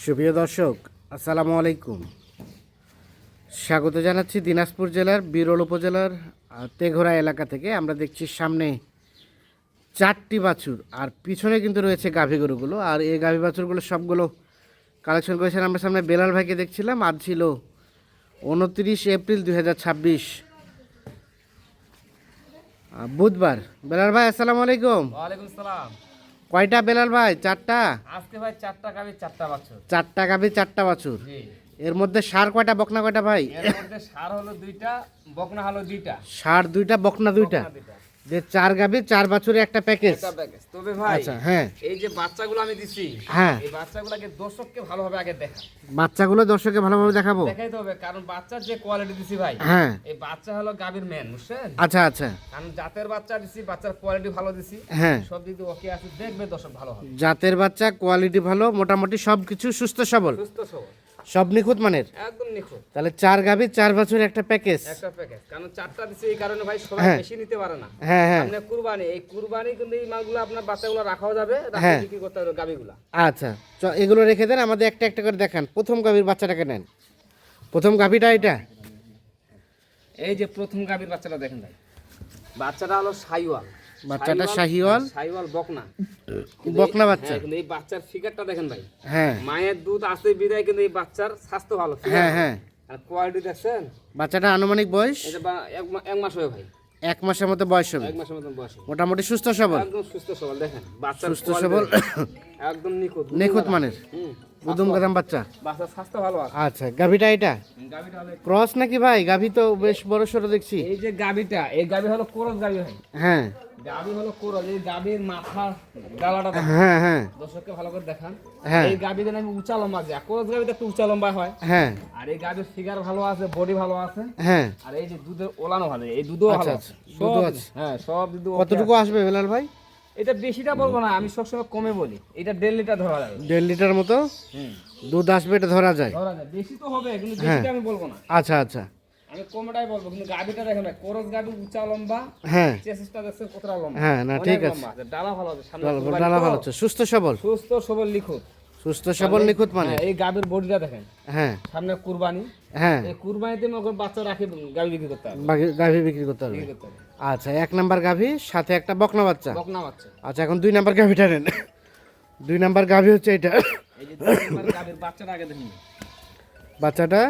সুপ্রিয় দর্শক, আসসালামু আলাইকুম। স্বাগত জানাচ্ছি দিনাজপুর জেলার বিরল উপজেলার তেঘরা এলাকা থেকে। আমরা দেখছি সামনে 4টি বাছুর আর পিছনে কিন্তু রয়েছে গাভী গরুগুলো। আর এই গাভী বাছুরগুলো সবগুলো কালেকশন করেছেন আমরা সামনে বেলাল ভাইকে দেখছিলাম। আজ ছিল 29 এপ্রিল 2026 বুধবার। বেলাল ভাই আসসালামু আলাইকুম। ওয়ালাইকুম সালাম। কয়টা বেলাল ভাই? 4টা। আজকে ভাই 4টা গাভী 4টা বাছুর। 4টা গাভী 4টা বাছুর। জি। এর মধ্যে ষাঁড় কয়টা বকনা কয়টা ভাই? এর মধ্যে ষাঁড় হলো 2টা, বকনা হলো 2টা। ষাঁড় 2টা বকনা 2টা, যে 4 গাভী 4 বাছুরে একটা প্যাকেজ। একটা প্যাকেজ। তবে ভাই আচ্ছা, হ্যাঁ, এই যে বাচ্চাগুলো আমি দিছি, হ্যাঁ, এই বাচ্চাগুলোকে দর্শককে ভালোভাবে আগে দেখা বাচ্চাগুলো দর্শককে ভালোভাবে দেখাবো। দেখাইতে হবে, কারণ বাচ্চার যে কোয়ালিটি দিছি ভাই, হ্যাঁ, এই বাচ্চা হলো গাভীর মেন, বুঝছেন? আচ্ছা আচ্ছা, কারণ জাতের বাচ্চা দিছি, বাচ্চার কোয়ালিটি ভালো দিছি, হ্যাঁ, সব দিক দিয়ে ওকে আছে, দেখবে দর্শক ভালো হবে। জাতের বাচ্চা, কোয়ালিটি ভালো, মোটামুটি সব কিছু সুস্থ সবল, সুস্থ সবল, সব নিখুঁত মানের। একদম নিখুঁত। তাহলে 4 গাভী 4 বাছুর একটা প্যাকেজ। একটা প্যাকেজ, কারণ 4টা দিছি এই কারণে ভাই সবাই হ্যাঁ, বেশি নিতে পারে না। হ্যাঁ হ্যাঁ, আপনি কুরবানি, এই কুরবানি কিন্তু এই মালগুলো আপনার বাচ্চাগুলো রাখাও যাবে, হ্যাঁ, রাখে বিক্রি করতে হবে গাভীগুলা। আচ্ছা, এগুলো রেখে দেন, আমাদের একটা একটা করে দেখান। প্রথম গাভীর বাচ্চাটাকে নেন। প্রথম গাভীটা এটা। এই যে প্রথম গাভীর বাচ্চাটা দেখেন ভাই, বাচ্চাটা হলো শাহিওয়াল। বাচ্চাটা শাহিওয়াল, শাহিওয়াল বকনা, বকনা বাচ্চা। হ্যাঁ, কিন্তু এই বাচ্চার ফিগারটা দেখেন ভাই, হ্যাঁ, মায়ের দুধ আছে বিদায় কিন্তু এই বাচ্চার স্বাস্থ্য ভালো, হ্যাঁ হ্যাঁ, আর কোয়ালিটি দেখছেন। বাচ্চাটা আনুমানিক বয়স এটা এক মাস হবে ভাই, 1 মাসের মতো বয়স হবে। 1 মাসের মতন বয়স হবে। মোটামুটি সুস্থ সবল, একদম সুস্থ সবল, দেখেন বাচ্চার সুস্থ সবল, একদম নিখুঁত নিখুঁত মানের বুদুম গাদাম বাচ্চা। বাচ্চার স্বাস্থ্য ভালো আছে। আচ্ছা, গাভীটা এটা গাভীটা হলো, ক্রস নাকি ভাই? গাভী তো বেশ বড় সড়ো দেখছি। এই যে গাভীটা, এই গাভী হলো কোরস গাভী ভাই, হ্যাঁ, গাভী হলো কোরস। এই গাভীর মাথা ডালাটা দেখেন, হ্যাঁ হ্যাঁ, দর্শককে ভালো করে দেখান। হ্যাঁ, এই গাভীদের আমি উঁচা লম্বা যায়, কোরস গাভীতে একটু উঁচা লম্বা হয়। হ্যাঁ, আর এই গাভীর ফিগার ভালো আছে, বডি ভালো আছে, হ্যাঁ, আর এই যে দুধের ওলানো ভালো, এই দুধও আচ্ছা ভালো আচ্ছা, আছে, দুধও সব আছে। হ্যাঁ সব দুধ okay কতটুকু আছে। আসবে বেলাল ভাই? এটা বেশিটা বলবো না, আমি সবসময় কমে বলি, এটা 1.5 লিটার ধরা যাবে। 1.5 লিটার মতো দুধ আসবে, এটা ধরা যায়। ধরা যায়, বেশি তো হবে কিন্তু হ্যাঁ, বেশিটা আমি বলবো না, আচ্ছা আচ্ছা, আমি কমটাই বলবো। কিন্তু গাভীটা দেখেন ভাই, কোরস গাভী উঁচা লম্বা, হ্যাঁ, চেষ্টা দেখছেন কতটা লম্বা। হ্যাঁ, না, অনেক ঠিক আছে। লম্বা আছে, ডালা ভালো আছে, সামনে ডালা কুরবানি ডালা তো, ভালো হচ্ছে, সুস্থ সবল, সুস্থ সবল নিখুঁত। সুস্থ সবল নিখুঁত মানে। হ্যাঁ, এই গাভীর বডিটা দেখেন, হ্যাঁ, সামনে কুরবানি, হ্যাঁ, এই কুরবানিতে মগর বাচ্চা রাখি গাভী বিক্রি করতে হবে, গাভী বিক্রি করতে হবে। বিক্রি করতে হবে। আচ্ছা, 1 নাম্বার গাভী সাথে একটা বকনা বাচ্চা। বকনা বাচ্চা। আচ্ছা, এখন 2 নাম্বার গাভীটা নেন। 2 নাম্বার গাভী হচ্ছে এটা। এই যে 2 নাম্বার গাভীর বাচ্চাটা আগে দেখুন। বাচ্চাটা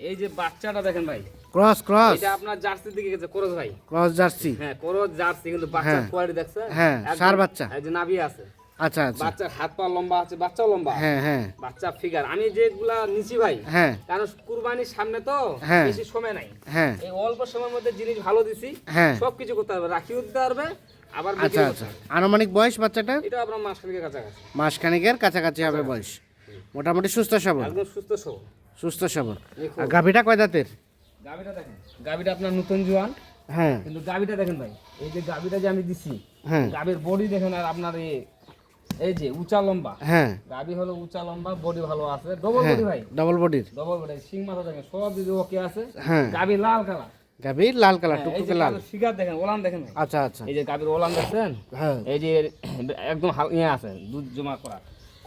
এই যে বাচ্চাটা দেখেন ভাই, ক্রস ক্রস এটা আপনার জার্সির দিকে গেছে, কোরস ভাই। Cross jersey. হ্যাঁ, কোরস জার্সি, কিন্তু বাচ্চার হ্যাঁ, কোয়ালিটি দেখছে, হ্যাঁ, একদম- ষাঁড় বাচ্চা। এই যে নাভি আছে, আচ্ছা আচ্ছা, বাচ্চার হাত পা লম্বা আছে, বাচ্চাও লম্বা, হ্যাঁ হ্যাঁ, বাচ্চা ফিগার। আমি যেগুলা নিছি ভাই, হ্যাঁ, কারণ কুরবানির সামনে তো হ্যাঁ, বেশি সময় নাই, হ্যাঁ, এই অল্প সময়ের মধ্যে জিনিস ভালো দিছি, হ্যাঁ, সবকিছু করতে পারবে, রাখিও দিতে পারবে, আবার আচ্ছা বিক্রি করতে আচ্ছা। পারবে। আনুমানিক বয়স বাচ্চাটা এটা আপনার মাসখানেকের কাছাকাছি, মাসখানেকের কাছাকাছি হবে বয়স। মোটামুটি সুস্থ সবল, একদম সুস্থ সবল। সুস্থ সবল। নিখুঁত। আর গাভীটা কয় দাঁতের? গাভীটা দেখেন, গাভীটা আপনার নতুন জোয়ান, হ্যাঁ, কিন্তু গাভীটা দেখেন ভাই, এই যে গাভীটা যে আমি দিছি, হ্যাঁ, গাভীর বডি দেখেন, আর আপনার এই যে উঁচা লম্বা, হ্যাঁ, গাভী হলো উঁচা লম্বা, বডি ভালো আছে, ডবল হ্যাঁ, বডি ভাই, ডবল বডির। ডবল বডি, সিং মাথা দেখেন, সব দিকে ওকে আছে। হ্যাঁ, গাভী লাল কালার, গাভী লাল কালার, এই যে টুকটুকে লাল। ফিগার দেখেন, ওলান দেখেন ভাই। আচ্ছা আচ্ছা, এই যে গাভীর ওলান দেখছেন, হ্যাঁ। এই যে একদম ইয়ে আছে, দুধ জমা করা।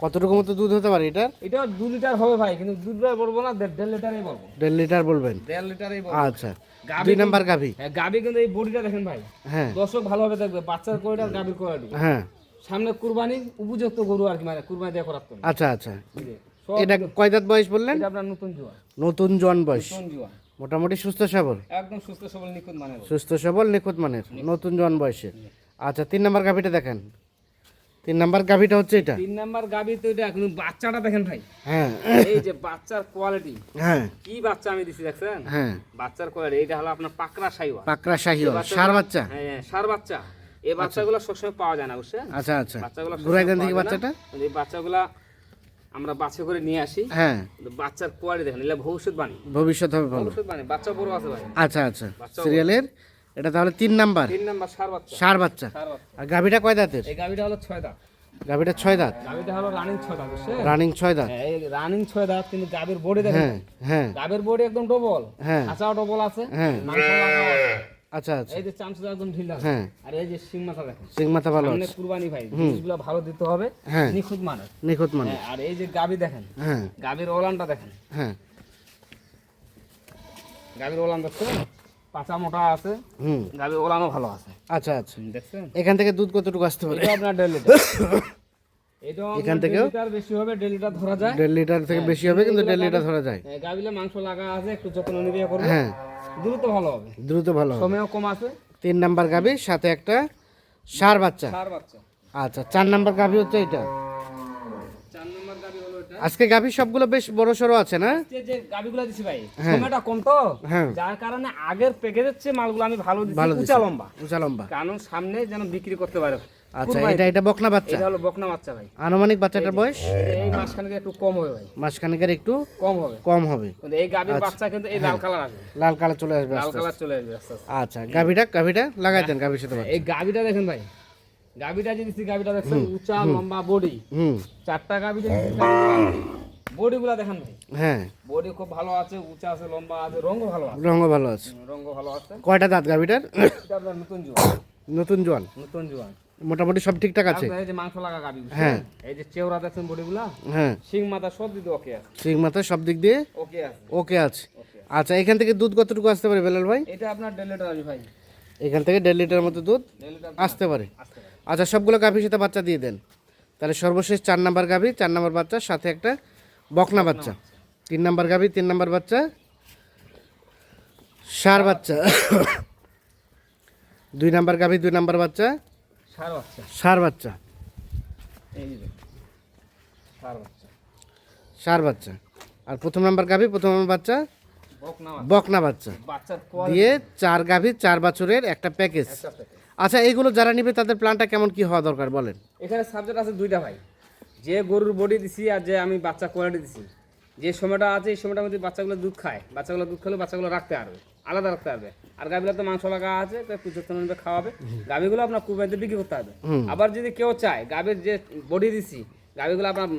কতটুকু মতো দুধ হতে পারে এটার? এটা 2 লিটার হবে ভাই, কিন্তু 2 লিটার বলবো না, 1.5 লিটারই বলবো, 1.5 লিটার বলবেন? 1.5 লিটারই বলবো। আচ্ছা, গাভী 2 নাম্বার গাভী। হ্যাঁ, গাভী কিন্তু এই বডিটা দেখেন ভাই, হ্যাঁ, দর্শক ভালোভাবে দেখবে, বাচ্চার কোয়ালিটি আর গাভীর কোয়ালিটি, হ্যাঁ, সামনে কুরবানি উপযুক্ত গরু আর কি, মানে কুরবানি দিয়ে করার জন্য। আচ্ছা আচ্ছা। এই যে, সব এটা কয় দাঁত বয়স বললেন? এটা আপনার নতুন জোয়ান, নতুন জন বয়স, নতুন জোয়ান, মোটামুটি সুস্থ সবল, একদম সুস্থ সবল নিখুঁত মানে। সুস্থ সবল নিখুঁত মানের, নতুন জন বয়সের। আচ্ছা, 3 নাম্বার গাভীটা দেখেন। 3 নাম্বার গাভীটা হচ্ছে এটা। 3 নাম্বার গাভী তো এটা, কিন্তু বাচ্চাটা দেখেন ভাই, হ্যাঁ, এই যে বাচ্চার কোয়ালিটি, হ্যাঁ, কি বাচ্চা আমি দিছি দেখছেন, হ্যাঁ, বাচ্চার কোয়ালিটি। এটা হলো আপনার পাকড়া শাহিওয়াল, পাকড়া শাহিওয়াল, বাচ্চাগুলো- ষাঁড় বাচ্চা। হ্যাঁ, ষাঁড় বাচ্চা। এই বাচ্চাগুলো সবসময় পাওয়া যায় না, বুঝছেন? আচ্ছা আচ্ছা, বাচ্চাগুলো ঘুরাই দেন সবসময় দেখি পাওয়া যায় বাচ্চাটা। না, কিন্তু এই বাচ্চাগুলা আমরা বাচ্চা করে নিয়ে আসি, হ্যাঁ, কিন্তু বাচ্চার কোয়ালিটি দেখেন, এগুলা ভবিষ্যৎবাণী, ভবিষ্যৎ হবে ভালো। ভবিষ্যৎবাণী। বাচ্চা বড় আছে ভাই। আচ্ছা আচ্ছা, বাচ্চা সিরিয়ালের এটা তাহলে 3 নাম্বার 3 নাম্বার ষাঁড় বাচ্চা, ষাঁড় বাচ্চা। ষাঁড় বাচ্চা। আর গাভীটা কয় দাঁতের? এই গাভীটা হলো 6 দাঁত, গাভীটা 6 দাঁত, গাভীটা হলো রানিং 6 দাঁত, বুঝছেন? রানিং 6 দাঁত। হ্যাঁ, এই রানিং 6 দাঁত, কিন্তু গাভীর বডি দেখেন, হ্যাঁ, হ্যাঁ, গাভীর বডি একদম ডবল, হ্যাঁ, খাঁচাও ডবল আছে, হ্যাঁ, মাংস লাগাও আছে। আচ্ছা আচ্ছা এই যে চামচা একদম ঢিলা, হ্যাঁ আর এই যে সিং মাথা দেখেন, সিং মাথা ভালো সামনে আছে, কুরবানি ভাই, জিনিসগুলো ভালো দিতে হবে, হ্যাঁ নিখুঁত মানের। নিখুঁত মানে, হ্যাঁ, আর এই যে গাবি দেখেন, হ্যাঁ গাবির ওলানটা দেখেন, হ্যাঁ গাবির ওলান দেখছেন, পাচা মোটা আছে, হুম গাবির ওলানও ভালো আছে, আচ্ছা আচ্ছা। দেখছেন। এখান থেকে দুধ কতটুকু আসতে পারে? এটা আপনার 1.5 লিটার, এটা এখান থেকেও? লিটার বেশি হবে, 1.5 লিটার ধরা যায়। 1.5 লিটার থেকে বেশি হবে, কিন্তু 1.5 লিটার ধরা যায়। গাবিলে মাংস লাগা আছে, একটু যত্ন নিয়ে করবে, হ্যাঁ দ্রুত ভালো হবে, দ্রুত ভালো হবে। সময়ও কম আছে। 3 নাম্বার গাভী, সাথে একটা ষাঁড় বাচ্চা। চার বাচ্চা, আচ্ছা 4 নাম্বার গাভী হচ্ছে এটা। 4 নম্বর গাবি হলো এটা। আজকে গাভী সবগুলো বেশ বড় সড়ো আছে না? যে গাবিগুলো দিছি ভাই, সময়টা কম তো, হ্যাঁ যার কারণে আগের প্যাকেজের চেয়ে মালগুলো আমি ভালো দিচ্ছি, ভালো উঁচা দিছে। লম্বা, উঁচা লম্বা। কারণ সামনে যেন বিক্রি করতে পারে। আচ্ছা এটা বকনা বাচ্চা। এটা হলো বকনা বাচ্চা ভাই, আনুমানিক বাচ্চাটার বয়স এই মাসখানেক একটু কম হবে ভাই, মাসখানেকের একটু কম হবে, কম হবে। কিন্তু এই গাবির বাচ্চা কিন্তু এই লাল কালার আসবে, লাল কালার চলে আসবে লাল আস্তে কালার চলে আসবে আস্তে আস্তে। আস্তে। আচ্ছা গাভীটা লাগাই দেন গাভীর সাথে বাচ্চা। এই গাবিটা দেখেন ভাই, গাবিটা যে দিচ্ছি, গাবিটা দেখছেন উঁচা লম্বা বডি, হুম 4টা গাবি দিচ্ছি, বডিগুলা দেখেন ভাই, হ্যাঁ বডি খুব ভালো আছে, উঁচা আছে, লম্বা আছে, রঙও ভালো আছে, রঙ ভালো আছে। রঙও ভালো আছে। কয়টা দাঁত গাভীটার? এটা আপনার নতুন জোয়ান, নতুন জোয়ান, নতুন জোয়ান। মোটামুটি সব ঠিকঠাক আছে। এই যে মাংস লাগা গাবি, হ্যাঁ। এই যে চেওড়া দেখছেন বডিগুলা, হ্যাঁ শিং মাথা সব দিতে ওকে আছে, সিং মাথা সব দিক দিয়ে ওকে আছে, ওকে আছে। ওকে। আচ্ছা এখান থেকে দুধ কতটুকু আসতে পারে বেলাল ভাই? এটা আপনার 1.5 লিটার আসবে ভাই, এখান থেকে 1.5 লিটার মতো দুধ 1.5 লিটার আসতে পারে। আসতে পারে। আচ্ছা সবগুলো গাভীর সাথে বাচ্চা দিয়ে দেন। তাহলে সর্বশেষ 4 নাম্বার গাভী, 4 নাম্বার বাচ্চার সাথে একটা বকনা বাচ্চা। 3 নাম্বার গাভী, 3 নাম্বার বাচ্চা, ষাঁড় বাচ্চা। 2 নাম্বার গাভী, 2 নাম্বার বাচ্চা, ষাঁড় বাচ্চা, ষাঁড় বাচ্চা, এই যে ষাঁড় বাচ্চা, ষাঁড় বাচ্চা। আর প্রথম নাম্বার গাভী, প্রথম নাম্বার বাচ্চা, বকনা বকনা বাচ্চা বাচ্চার দিয়ে 4 গাভী 4 বছরের একটা প্যাকেজ। কোয়ালিটি। আচ্ছা এইগুলো যারা নিবে তাদের প্ল্যানটা কেমন কি হওয়া দরকার বলেন? এখানে সাবজেক্ট আছে 2টা ভাই, যে গরুর বডি দিছি আর যে আমি বাচ্চা কোয়ালিটি দিছি, যে সময়টা আছে এই সময়টার মধ্যে বাচ্চাগুলো দুধ খায়, বাচ্চাগুলো দুধ খেলে বাচ্চাগুলো রাখতে পারবে, আলাদা রাখতে পারবে। আর গাভীগুলো তো মাংস লাগা আছে, একটু যত্ন নিবে, খাওয়াবে, গাভীগুলো আপনার কুরবানিতে বিক্রি করতে হবে। আবার যদি কেউ চায় গাভীর যে বডি দিছি, গাভীগুলো আপনার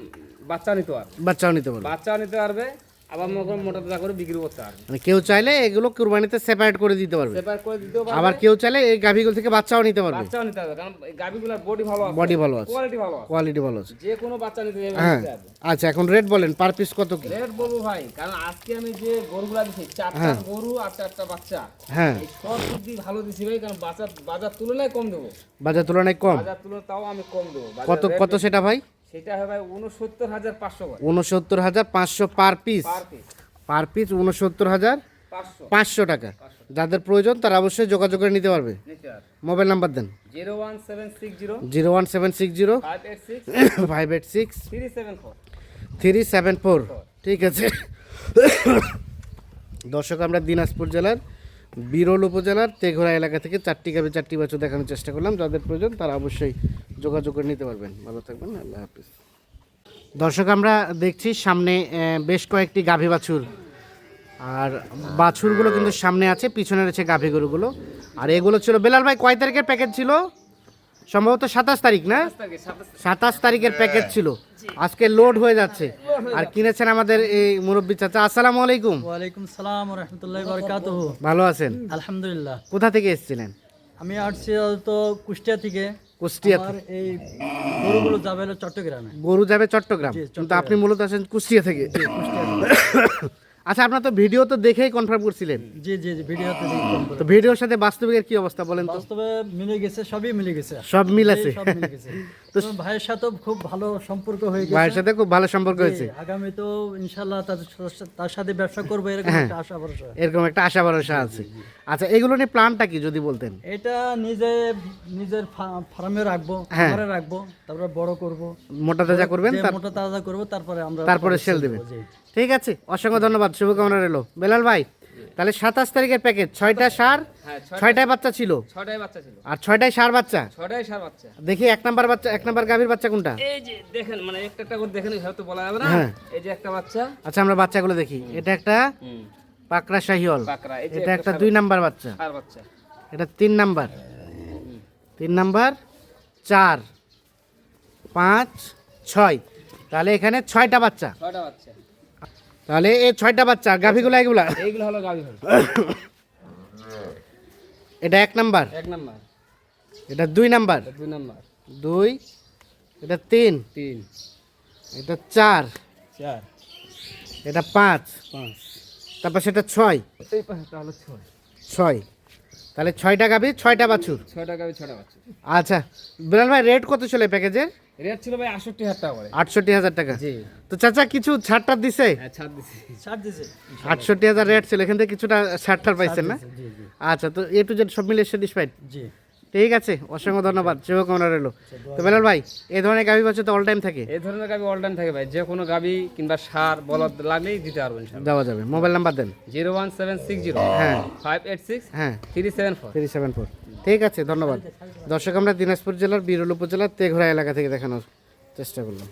বাচ্চা নিতে পারবে, বাচ্চাও নিতে পারবে। বাচ্চাও নিতে পারবে, আবার মোটা তাজা করে বিক্রি করতে পারবে, মানে কেউ চাইলে এগুলো কুরবানিতে সেপারেট করে দিতে পারবে, সেপারেট করে দিতেও পারবে, আবার কেউ চাইলে এই গাভীগুলো থেকে বাচ্চাও নিতে পারবে। বাচ্চাও নিতে পারবে, কারণ এই গাভীগুলোর বডি ভালো আছে, বডি ভালো আছে, কোয়ালিটি ভালো আছে, কোয়ালিটি ভালো আছে। যে কোনো বাচ্চা নিতে হ্যাঁ পারবে। আচ্ছা এখন রেট বলেন পার পিস কত কি? রেট বলবো ভাই, কারণ আজকে আমি যে গরুগুলা দিছি, 4টা গরু আর 4টা বাচ্চা, হ্যাঁ এই সব বুদ্ধি ভালো দিছি ভাই, কারণ বাজার তুলনায় কম দেবো, বাজার তুলনায় কম। বাজার তুলনায় তাও আমি কম দেবো। কত কত সেটা ভাই? সেটা হয় ভাই 69,500 করে 69,500 per piece. Per piece, per piece 69,500 500 টাকা। যাদের প্রয়োজন তারা অবশ্যই যোগাযোগ করে নিতে পারবে। নিতে আর মোবাইল নাম্বার দেন। 01760 01760 586 586 374। 374। ঠিক আছে দর্শক আমরা দিনাজপুর জেলার বিরল উপজেলার তেঘরা এলাকা থেকে 4টি গাভী 4টি বাছুর দেখানোর চেষ্টা করলাম। যাদের প্রয়োজন তারা অবশ্যই যোগাযোগ করে নিতে পারবেন। ভালো থাকবেন, আল্লাহ হাফিজ। দর্শক আমরা দেখছি সামনে বেশ কয়েকটি গাভী বাছুর, আর বাছুরগুলো কিন্তু সামনে আছে, পিছনে রয়েছে গাভী গরুগুলো। আর এগুলো ছিল বেলাল ভাই কয় তারিখের প্যাকেজ ছিল? সম্ভবত 27 তারিখ না? 27 তারিখের প্যাকেজ ছিল, আজকে লোড হয়ে যাচ্ছে। আর কিনেছেন আমাদের এই মুরব্বী চাচা। আসসালামু আলাইকুম। ওয়ালাইকুম সালাম ওয়া রাহমাতুল্লাহি ওয়া বারাকাতুহু। ভালো আছেন? আলহামদুলিল্লাহ। কোথা থেকে এসেছিলেন? আমি আসছি তো কুষ্টিয়া থেকে। কুষ্টিয়া আমার এই গরুগুলো যাবে হলো চট্টগ্রামে। গরু যাবে চট্টগ্রাম, কিন্তু আপনি মূলত আছেন কুষ্টিয়া থেকে। কুষ্টিয়া থেকে। আচ্ছা আপনার তো ভিডিও তো দেখেই কনফার্ম করছিলেন, জি জি জি, ভিডিওতে তো ভিডিওর সাথে বাস্তবিকের কি অবস্থা বলেন তো? বাস্তবে মিলে গেছে, সবই মিলে গেছে, সব মিল আছে। সব মিলে গেছে। তো ভাইয়ের সাথে খুব ভালো সম্পর্ক হয়ে গেছে। ভাইয়ের সাথে খুব ভালো সম্পর্ক হয়েছে। জি, আগামী তো ইনশাআল্লাহ তার সাথে ব্যবসা করব, এরকম একটা আশা ভরসা। এরকম একটা আশা ভরসা আছে। আচ্ছা এগুলো নিয়ে প্ল্যানটা কি যদি বলতেন? এটা নিজের ফার্মে রাখবো, হ্যাঁ। খামারে রাখবো, তারপরে বড় করব, মোটা তাজা করবেন, মোটা তাজা করব, তারপরে সেল দেবেন। ঠিক আছে, অসংখ্য ধন্যবাদ, শুভকামনা রইল। বেলাল ভাই তাহলে 27 তারিখের প্যাকেজ 6টা ষাঁড়, হ্যাঁ 6টায় বাচ্চা ছিল, 6টাই বাচ্চা ছিল, আর 6টায় ষাঁড় বাচ্চা। 6টাই ষাঁড় বাচ্চা। দেখি 1 নাম্বার বাচ্চা, 1 নাম্বার গাভীর বাচ্চা কোনটা? এই যে দেখেন, মানে একটা একটা করে দেখেন, হয়তো বলা যাবে না। হ্যাঁ। এই যে একটা বাচ্চা, আচ্ছা আমরা বাচ্চাগুলো দেখি। এটা একটা পাকড়া শাহিওয়াল, পাকড়া। এই যে এটা একটা 2 নাম্বার বাচ্চা, ষাঁড় বাচ্চা। এটা 3 নাম্বার, 3 নাম্বার, 4, 5, 6। তাহলে এখানে 6টা বাচ্চা। 6টা বাচ্চা। তাহলে এই 6টা বাচ্চা, গাভীগুলো এগুলা। এইগুলো হলো গাভী ভাই। এটা 1 নাম্বার, 1 নাম্বার, এটা 2 নাম্বার, এটা 2 নাম্বার, 2, এটা 3, 3, এটা 4, 4, এটা 5, 5, তারপর সেটা 6, এই পাশে হলো 6, 6, তাহলে 6টা গাভী 6টা বাছুর। 6টা গাবি 6টা বাচ্চা। আচ্ছা বিলাল ভাই, রেট কত ছিল এই প্যাকেজের? রেট ছিল ভাই 68,000 টাকা করে। 68,000 টাকা। জি, তো চাচা কিছু ছাড়টার দিছে? হ্যাঁ ছাড় দিছি। ছাড় দিছে 68,000 রেট ছিল, এখান থেকে কিছুটা ছাড়টার পাইছেন না? জি জি আচ্ছা, তো এ টু জেড সব মিলে স্যাটিসফাইড? জি। ঠিক আছে, অসংখ্য ধন্যবাদ, শুভকামনা রইল। তো বিলাল ভাই, এই ধরনের গাভী বাছুর তো অল টাইম থাকে, এই ধরনের গাবি অল টাইম থাকে ভাই, যে কোনো গাবি কিংবা সার বলদ লাগলেই দিতে পারবো ইনশাআল্লাহ। দেওয়া যাবে। মোবাইল নাম্বার দেন। 01760 হ্যাঁ 586 হ্যাঁ 374। 374। ঠিক আছে, ধন্যবাদ। দর্শক, আমরা দিনাজপুর জেলার বিরল উপজেলার তেঘরা এলাকা থেকে দেখানোর চেষ্টা করলাম।